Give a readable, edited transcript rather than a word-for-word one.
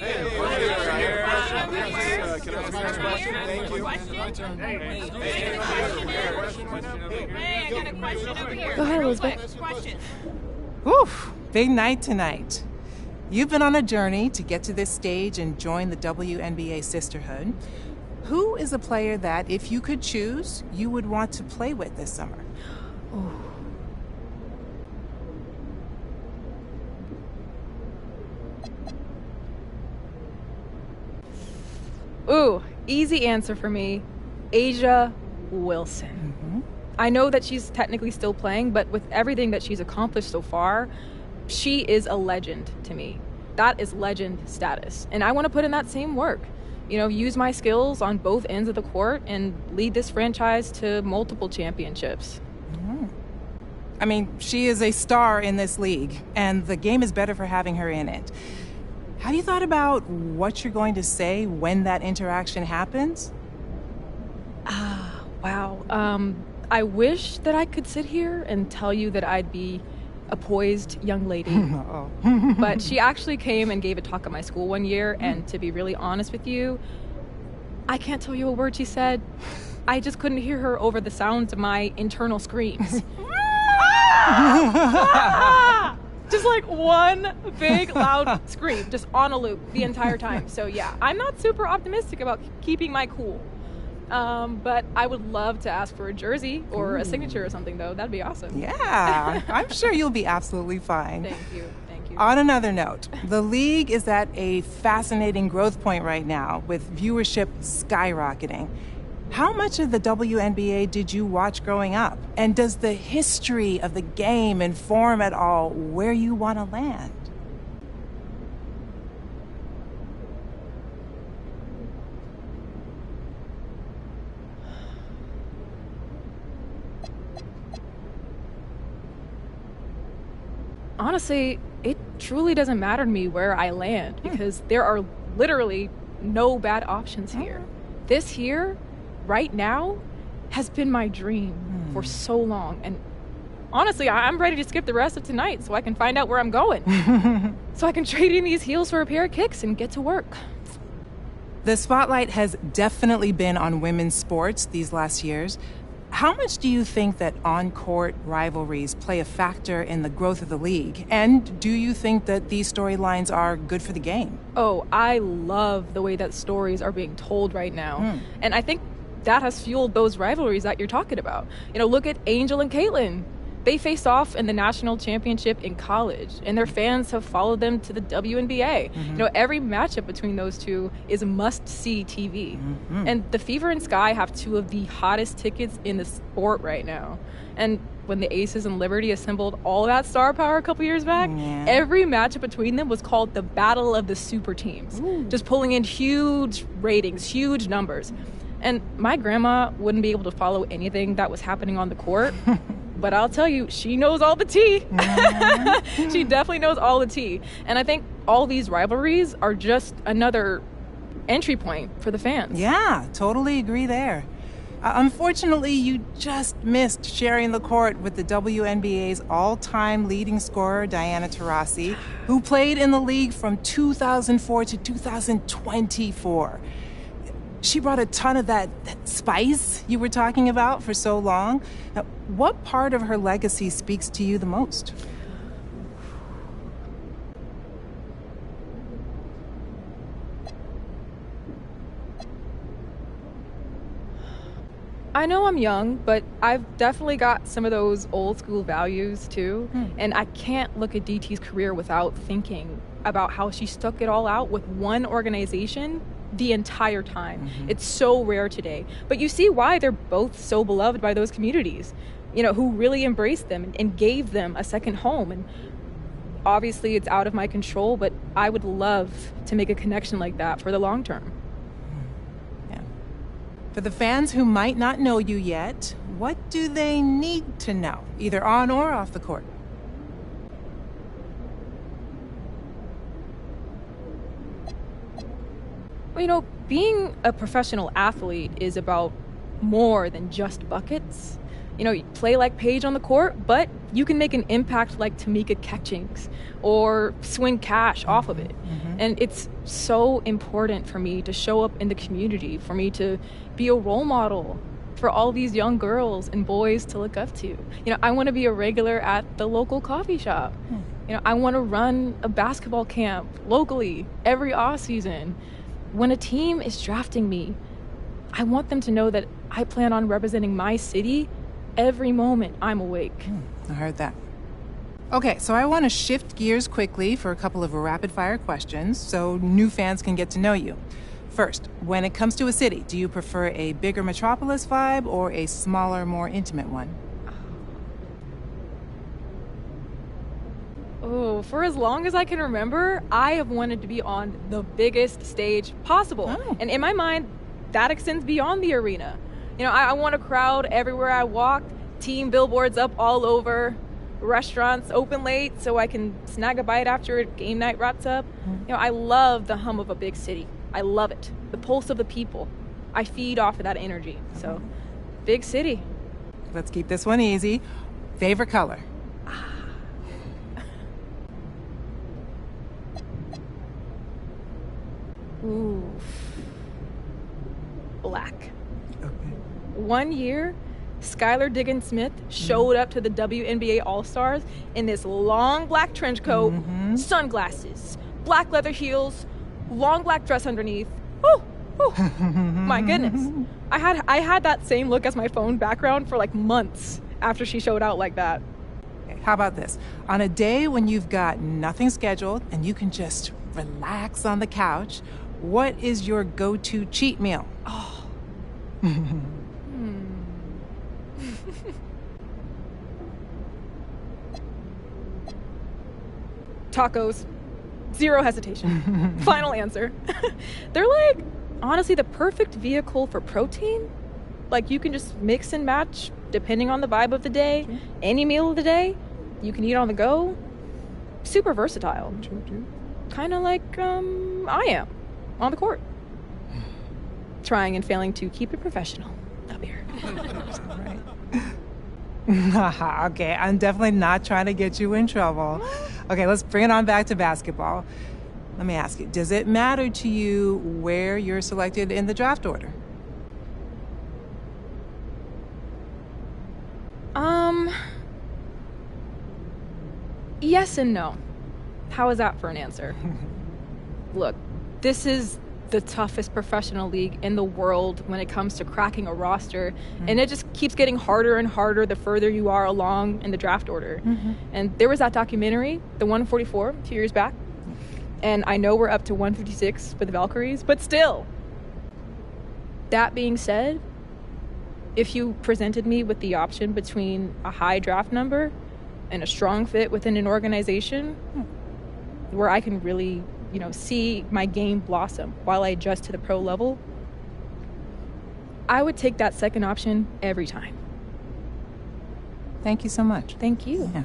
Can I ask my question? Thank you. Hey, I got a question over here. Go ahead, Elizabeth. Question. Oof, big night tonight. You've been on a journey to get to this stage and join the WNBA sisterhood. Who is a player that, if you could choose, you would want to play with this summer? Ooh, easy answer for me. Asia Wilson. Mm-hmm. I know that she's technically still playing, but with everything that she's accomplished so far, she is a legend to me. That is legend status. And I want to put in that same work. You know, use my skills on both ends of the court and lead this franchise to multiple championships. Mm-hmm. I mean, she is a star in this league, and the game is better for having her in it. Have you thought about what you're going to say when that interaction happens? Wow. I wish that I could sit here and tell you that I'd be a poised young lady. But she actually came and gave a talk at my school one year, and to be really honest with you, I can't tell you a word she said. I just couldn't hear her over the sounds of my internal screams. Just like one big loud scream, just on a loop the entire time. So yeah, I'm not super optimistic about keeping my cool. But I would love to ask for a jersey or a signature or something, though. That'd be awesome. Yeah, I'm sure you'll be absolutely fine. Thank you. On another note, the league is at a fascinating growth point right now, with viewership skyrocketing. How much of the WNBA did you watch growing up? And does the history of the game inform at all where you want to land? Honestly, it truly doesn't matter to me where I land because there are literally no bad options here. This here, right now, has been my dream for so long. And honestly, I'm ready to skip the rest of tonight so I can find out where I'm going. So I can trade in these heels for a pair of kicks and get to work. The spotlight has definitely been on women's sports these last years. How much do you think that on-court rivalries play a factor in the growth of the league? And do you think that these storylines are good for the game? Oh, I love the way that stories are being told right now. And I think that has fueled those rivalries that you're talking about. You know, look at Angel and Caitlin. They faced off in the national championship in college, and their fans have followed them to the WNBA. You know, every matchup between those two is a must-see TV. And the Fever and Sky have two of the hottest tickets in the sport right now. And when the Aces and Liberty assembled all that star power a couple years back, every matchup between them was called the Battle of the Super Teams, just pulling in huge ratings, huge numbers. And my grandma wouldn't be able to follow anything that was happening on the court. But I'll tell you, she knows all the tea. She definitely knows all the tea. And I think all these rivalries are just another entry point for the fans. Yeah, totally agree there. Unfortunately, you just missed sharing the court with the WNBA's all-time leading scorer, Diana Taurasi, who played in the league from 2004 to 2024. She brought a ton of that spice you were talking about for so long. Now, what part of her legacy speaks to you the most? I know I'm young, but I've definitely got some of those old school values too. And I can't look at DT's career without thinking about how she stuck it all out with one organization the entire time. It's so rare today. But you see why they're both so beloved by those communities, you know, who really embraced them and gave them a second home. And obviously it's out of my control, but I would love to make a connection like that for the long term. Yeah. For the fans who might not know you yet, what do they need to know, either on or off the court? Well, you know, being a professional athlete is about more than just buckets. You know, you play like Paige on the court, but you can make an impact like Tamika Catchings or swing cash off of it. And it's so important for me to show up in the community, for me to be a role model for all these young girls and boys to look up to. You know, I want to be a regular at the local coffee shop. You know, I want to run a basketball camp locally every off season. When a team is drafting me, I want them to know that I plan on representing my city every moment I'm awake. I heard that. Okay, so I want to shift gears quickly for a couple of rapid-fire questions so new fans can get to know you. First, when it comes to a city, do you prefer a bigger metropolis vibe or a smaller, more intimate one? Oh, for as long as I can remember, I have wanted to be on the biggest stage possible. Oh. And in my mind, that extends beyond the arena. You know, I want a crowd everywhere I walk, team billboards up all over, restaurants open late so I can snag a bite after game night wraps up. You know, I love the hum of a big city. I love it. The pulse of the people. I feed off of that energy. So, big city. Let's keep this one easy. Favorite color? Ooh. Black. Okay. One year, Skylar Diggins-Smith showed up to the WNBA All-Stars in this long black trench coat, sunglasses, black leather heels, long black dress underneath. My goodness. I had that same look as my phone background for like months after she showed out like that. Okay, how about this? On a day when you've got nothing scheduled and you can just relax on the couch, what is your go-to cheat meal? Tacos. Zero hesitation. Final answer. They're like, honestly, the perfect vehicle for protein. Like, you can just mix and match depending on the vibe of the day. Any meal of the day, you can eat on the go. Super versatile. Kind of like I am on the court. Trying and failing to keep it professional up here. Okay, I'm definitely not trying to get you in trouble. Okay, let's bring it on back to basketball. Let me ask you, does it matter to you where you're selected in the draft order? Yes and no. How is that for an answer? Look, this is the toughest professional league in the world when it comes to cracking a roster, and it just keeps getting harder and harder the further you are along in the draft order. And there was that documentary, the 144, 2 years back, and I know we're up to 156 for the Valkyries, but still. That being said, if you presented me with the option between a high draft number and a strong fit within an organization where I can really, you know, see my game blossom while I adjust to the pro level, I would take that second option every time. Thank you so much. Thank you. Yeah.